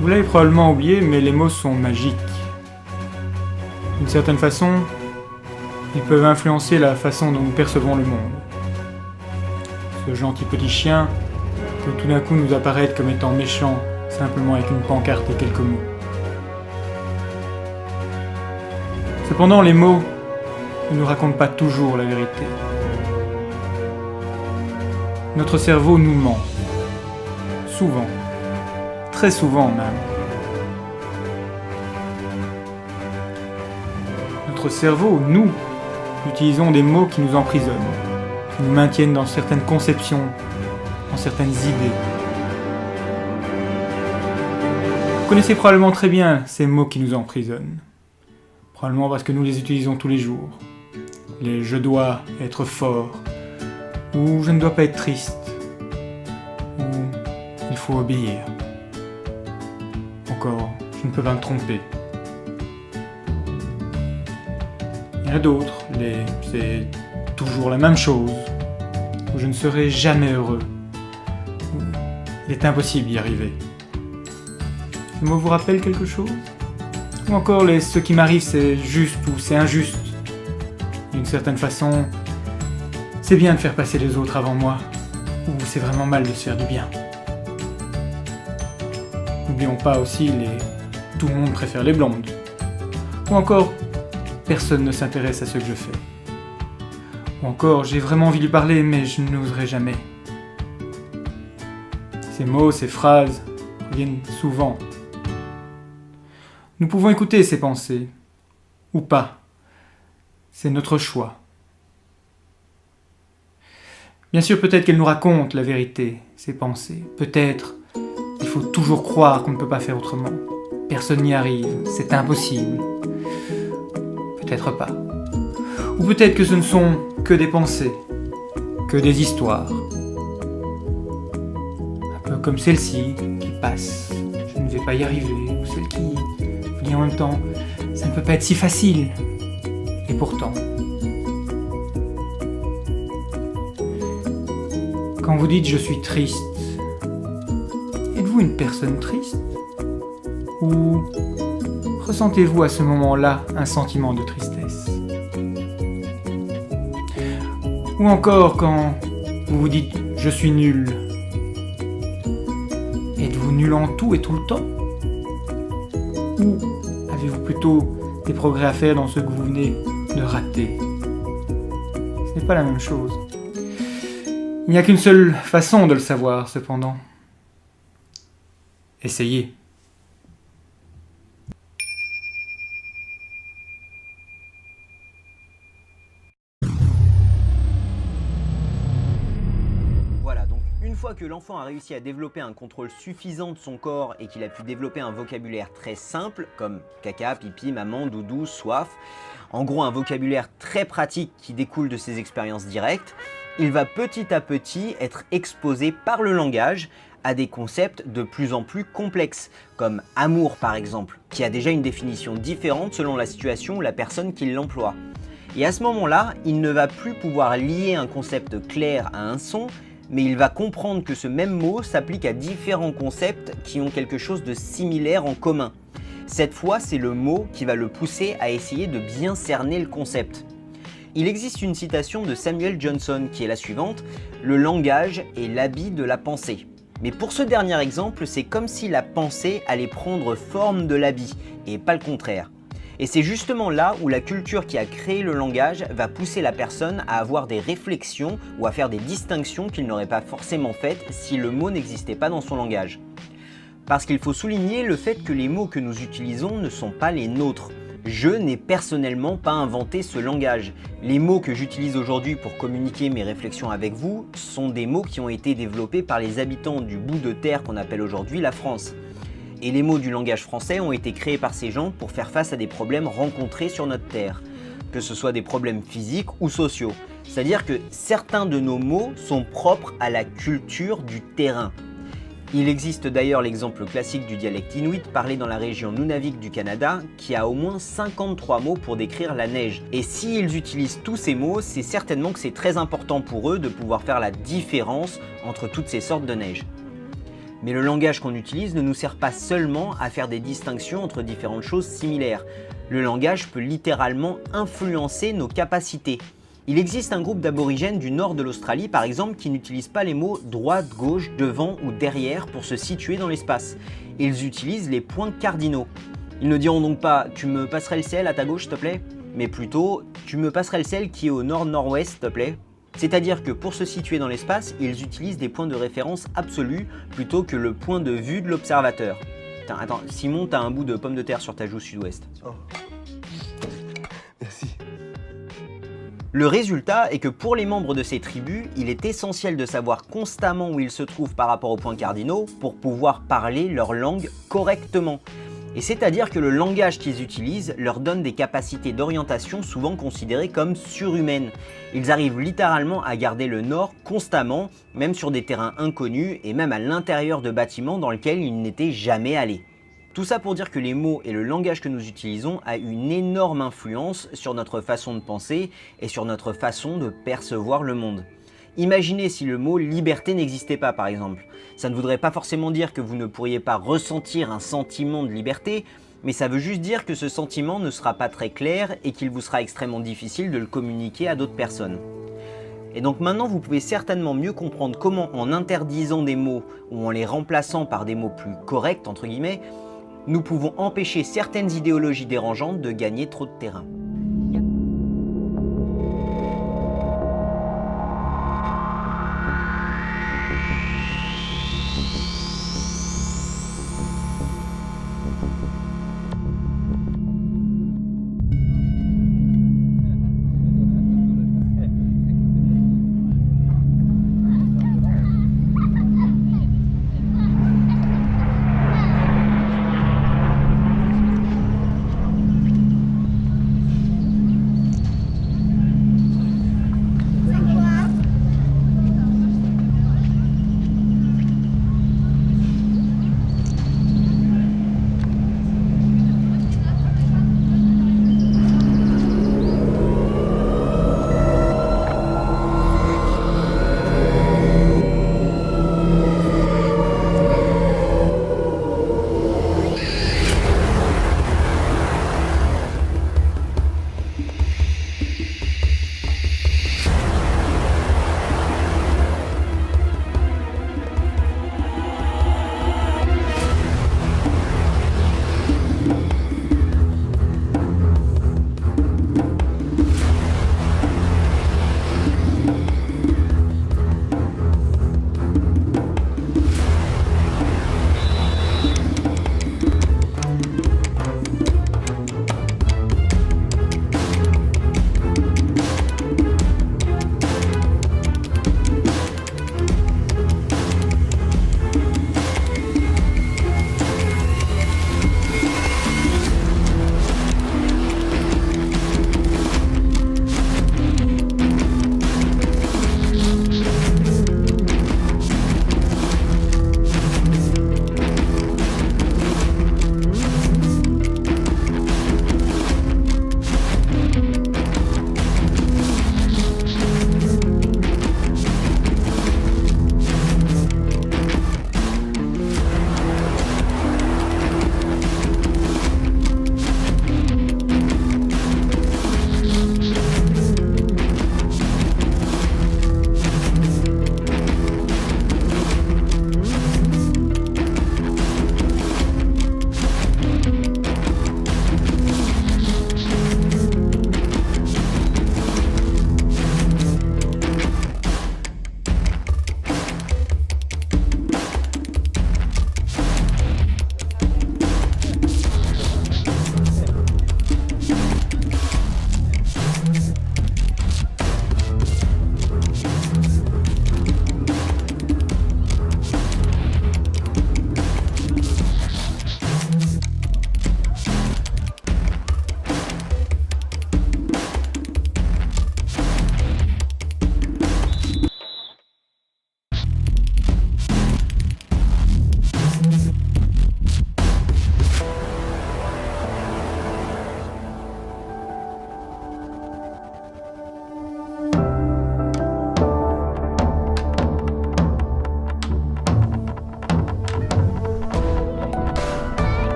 Vous l'avez probablement oublié, mais les mots sont magiques. D'une certaine façon, ils peuvent influencer la façon dont nous percevons le monde. Ce gentil petit chien peut tout d'un coup nous apparaître comme étant méchant, simplement avec une pancarte et quelques mots. Cependant, les mots ne nous racontent pas toujours la vérité. Notre cerveau nous ment. Souvent. Très souvent même. Notre cerveau, nous, utilisons des mots qui nous emprisonnent, qui nous maintiennent dans certaines conceptions, dans certaines idées. Vous connaissez probablement très bien ces mots qui nous emprisonnent. Probablement parce que nous les utilisons tous les jours. Les « je dois être fort » ou « je ne dois pas être triste » ou « il faut obéir » encore « je ne peux pas me tromper ». Il y en a d'autres, c'est toujours la même chose, ou je ne serai jamais heureux, ou il est impossible d'y arriver. Ce mot vous rappelle quelque chose? Ou encore ce qui m'arrive c'est juste ou c'est injuste. D'une certaine façon, c'est bien de faire passer les autres avant moi, ou c'est vraiment mal de se faire du bien. N'oublions pas aussi tout le monde préfère les blondes. Ou encore, personne ne s'intéresse à ce que je fais. Ou encore, j'ai vraiment envie de lui parler, mais je n'oserai jamais. Ces mots, ces phrases reviennent souvent. Nous pouvons écouter ces pensées, ou pas. C'est notre choix. Bien sûr, peut-être qu'elles nous racontent la vérité, ces pensées. Peut-être il faut toujours croire qu'on ne peut pas faire autrement. Personne n'y arrive, c'est impossible. Peut-être pas. Ou peut-être que ce ne sont que des pensées, que des histoires. Un peu comme celle-ci qui passe, je ne vais pas y arriver, ou celle qui vous dit en même temps, ça ne peut pas être si facile. Et pourtant. Quand vous dites je suis triste, êtes-vous une personne triste? Ou ressentez-vous à ce moment-là un sentiment de tristesse? Ou encore quand vous vous dites « je suis nul », êtes-vous nul en tout et tout le temps? Ou avez-vous plutôt des progrès à faire dans ce que vous venez de rater? Ce n'est pas la même chose. Il n'y a qu'une seule façon de le savoir, cependant. Essayez. Voilà, donc une fois que l'enfant a réussi à développer un contrôle suffisant de son corps et qu'il a pu développer un vocabulaire très simple, comme caca, pipi, maman, doudou, soif, en gros un vocabulaire très pratique qui découle de ses expériences directes, il va petit à petit être exposé par le langage à des concepts de plus en plus complexes, comme amour par exemple, qui a déjà une définition différente selon la situation ou la personne qui l'emploie. Et à ce moment-là, il ne va plus pouvoir lier un concept clair à un son, mais il va comprendre que ce même mot s'applique à différents concepts qui ont quelque chose de similaire en commun. Cette fois, c'est le mot qui va le pousser à essayer de bien cerner le concept. Il existe une citation de Samuel Johnson qui est la suivante « Le langage est l'habit de la pensée ». Mais pour ce dernier exemple, c'est comme si la pensée allait prendre forme de l'habit, et pas le contraire. Et c'est justement là où la culture qui a créé le langage va pousser la personne à avoir des réflexions ou à faire des distinctions qu'il n'aurait pas forcément faites si le mot n'existait pas dans son langage. Parce qu'il faut souligner le fait que les mots que nous utilisons ne sont pas les nôtres. Je n'ai personnellement pas inventé ce langage. Les mots que j'utilise aujourd'hui pour communiquer mes réflexions avec vous sont des mots qui ont été développés par les habitants du bout de terre qu'on appelle aujourd'hui la France. Et les mots du langage français ont été créés par ces gens pour faire face à des problèmes rencontrés sur notre terre, que ce soit des problèmes physiques ou sociaux. C'est-à-dire que certains de nos mots sont propres à la culture du terrain. Il existe d'ailleurs l'exemple classique du dialecte inuit parlé dans la région Nunavik du Canada qui a au moins 53 mots pour décrire la neige. Et s'ils utilisent tous ces mots, c'est certainement que c'est très important pour eux de pouvoir faire la différence entre toutes ces sortes de neige. Mais le langage qu'on utilise ne nous sert pas seulement à faire des distinctions entre différentes choses similaires. Le langage peut littéralement influencer nos capacités. Il existe un groupe d'aborigènes du nord de l'Australie par exemple qui n'utilisent pas les mots droite, gauche, devant ou derrière pour se situer dans l'espace. Ils utilisent les points cardinaux. Ils ne diront donc pas « tu me passerais le ciel à ta gauche s'il te plaît ?» mais plutôt « tu me passerais le ciel qui est au nord-nord-ouest s'il te plaît ?» C'est-à-dire que pour se situer dans l'espace, ils utilisent des points de référence absolus plutôt que le point de vue de l'observateur. Attends, Simon, t'as un bout de pomme de terre sur ta joue sud-ouest. Oh. Merci. Le résultat est que pour les membres de ces tribus, il est essentiel de savoir constamment où ils se trouvent par rapport aux points cardinaux pour pouvoir parler leur langue correctement. Et c'est-à-dire que le langage qu'ils utilisent leur donne des capacités d'orientation souvent considérées comme surhumaines. Ils arrivent littéralement à garder le nord constamment, même sur des terrains inconnus et même à l'intérieur de bâtiments dans lesquels ils n'étaient jamais allés. Tout ça pour dire que les mots et le langage que nous utilisons a une énorme influence sur notre façon de penser et sur notre façon de percevoir le monde. Imaginez si le mot liberté n'existait pas par exemple. Ça ne voudrait pas forcément dire que vous ne pourriez pas ressentir un sentiment de liberté, mais ça veut juste dire que ce sentiment ne sera pas très clair et qu'il vous sera extrêmement difficile de le communiquer à d'autres personnes. Et donc maintenant vous pouvez certainement mieux comprendre comment en interdisant des mots ou en les remplaçant par des mots plus corrects entre guillemets, nous pouvons empêcher certaines idéologies dérangeantes de gagner trop de terrain.